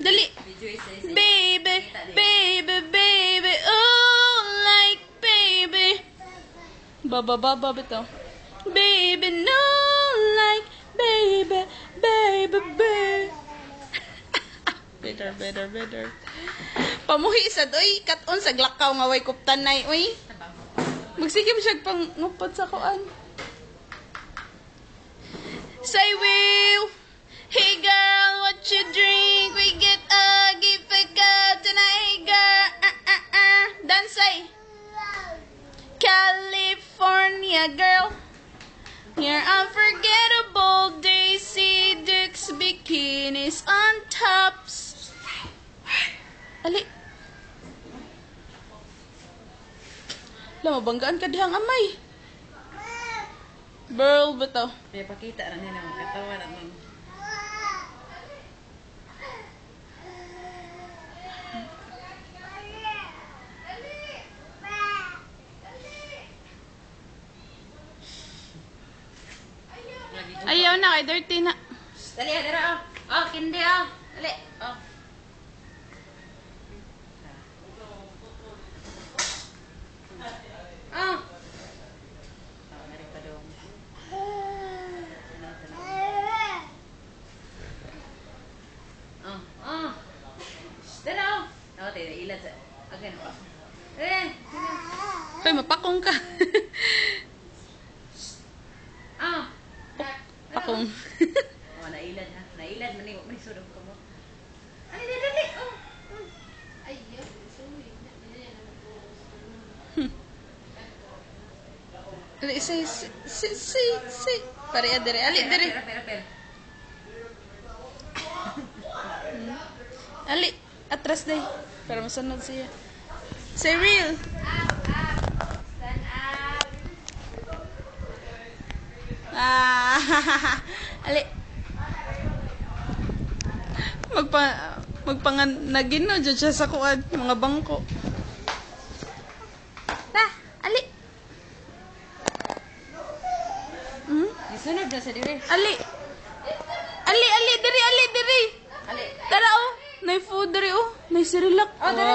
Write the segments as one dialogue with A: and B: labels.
A: Dali. Baby, baby, baby. Oh, like baby. Baba bito. Baby, no, like baby, baby, baby. Better. Pamuhi sa doy, katon sa glakaw nga way kuptanay, uy. Magsigim siya pang ngupot sa kuan. Say will. Hey girl, what you drink? We get a gift tonight. Hey girl, dance say. California girl. Your unforgettable Daisy Dukes bikinis on tops. Ali. Lama banggaan ka dihang amay. Girl, beto.
B: May pakita na nila ang katawan at mga.
A: Ayaw na kay dirty na.
B: Dali, dali, oh. Oh, kindi, oh. Dali, oh. Oh. Oh, narin pa doon. Oh. Dali, oh. Oh, tayo, ilan sa. Okay na pa. Dali.
A: Hoy, mapakong ka.
B: Oh.
A: Pakong.
B: Oh, nailad ha. Nailad, may surog ka mo. Ay, dali. Oh. Ayaw.
A: Ali, say. Pare adere. Ali, dere.
B: Per.
A: Ali, atras day. Para masunod siya. Say real.
B: Stand up.
A: Ali. Magpanganagin no, dyan siya sa kuad, mga bangko. Ali.
B: Isunod na sa dire.
A: Ali, diri.
B: Ali.
A: Tara, oh. Nay food diri, oh. Nay sirilak.
B: Oh, dali.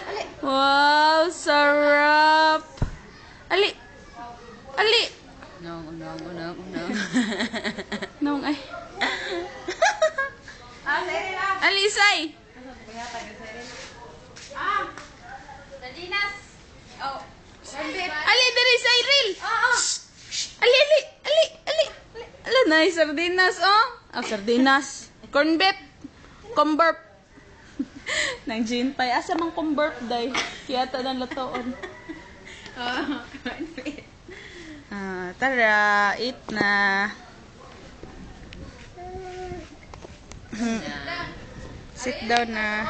B: Ali.
A: Wow, sarap. Ali.
B: No.
A: Nong ay.
B: Sari lang.
A: Ali, say.
B: Sardinas. Oh. Sorbet.
A: Ali, diri, say, real.
B: Oh.
A: Ali. Ala, nay, sardinas, oh. Sardinas. Corn beef. Comburp. Nang gintay. Asa mang comburp, day. Kiyata ng latoon.
B: Oh, cornflakes.
A: Tara, eat na. Sit down na.